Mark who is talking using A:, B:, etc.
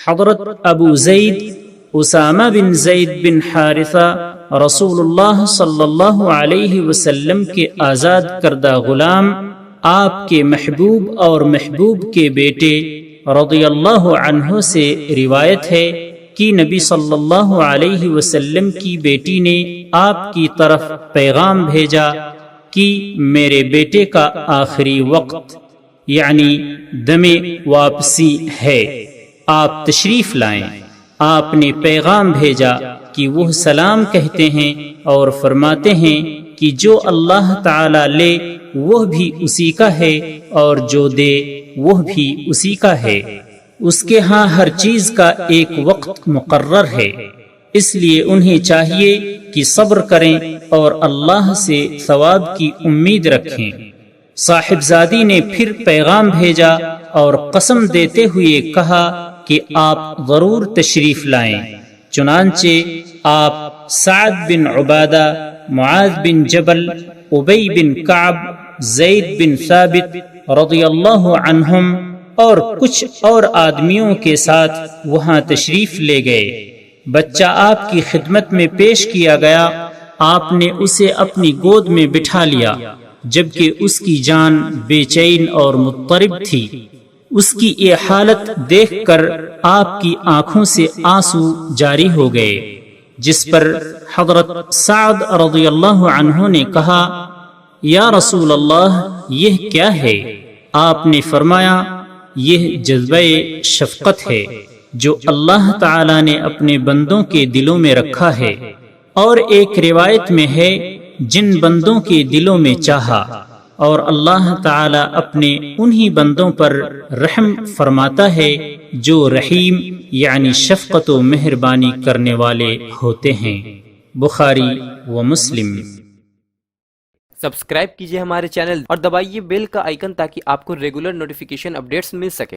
A: حضرت ابو زید اسامہ بن زید بن حارثہ رسول اللہ صلی اللہ علیہ وسلم کے آزاد کردہ غلام، آپ کے محبوب اور محبوب کے بیٹے رضی اللہ عنہ سے روایت ہے کہ نبی صلی اللہ علیہ وسلم کی بیٹی نے آپ کی طرف پیغام بھیجا کہ میرے بیٹے کا آخری وقت یعنی دم واپسی ہے، آپ تشریف لائیں۔ آپ نے پیغام بھیجا کہ وہ سلام کہتے ہیں اور فرماتے ہیں کہ جو اللہ تعالی لے وہ بھی اسی کا ہے اور جو دے وہ بھی اسی کا ہے، اس کے ہاں ہر چیز کا ایک وقت مقرر ہے، اس لیے انہیں چاہیے کہ صبر کریں اور اللہ سے ثواب کی امید رکھیں۔ صاحبزادی نے پھر پیغام بھیجا اور قسم دیتے ہوئے کہا کہ آپ ضرور تشریف لائیں۔ چنانچہ آپ سعد بن عبادہ، معاذ بن جبل، ابی بن کعب، زید بن ثابت رضی اللہ عنہم اور کچھ اور آدمیوں کے ساتھ وہاں تشریف لے گئے۔ بچہ آپ کی خدمت میں پیش کیا گیا، آپ نے اسے اپنی گود میں بٹھا لیا جبکہ اس کی جان بے چین اور مضطرب تھی۔ اس کی یہ حالت دیکھ کر آپ کی آنکھوں سے آنسو جاری ہو گئے، جس پر حضرت سعد رضی اللہ عنہ نے کہا، یا رسول اللہ یہ کیا ہے؟ آپ نے فرمایا، یہ جذبہ شفقت ہے جو اللہ تعالی نے اپنے بندوں کے دلوں میں رکھا ہے، اور ایک روایت میں ہے جن بندوں کے دلوں میں چاہا، اور اللہ تعالی اپنے انہی بندوں پر رحم فرماتا ہے جو رحیم یعنی شفقت و مہربانی کرنے والے ہوتے ہیں۔ بخاری و مسلم۔
B: سبسکرائب کیجئے ہمارے چینل اور دبائیے بیل کا آئیکن تاکہ آپ کو ریگولر نوٹیفیکیشن اپڈیٹس مل سکے۔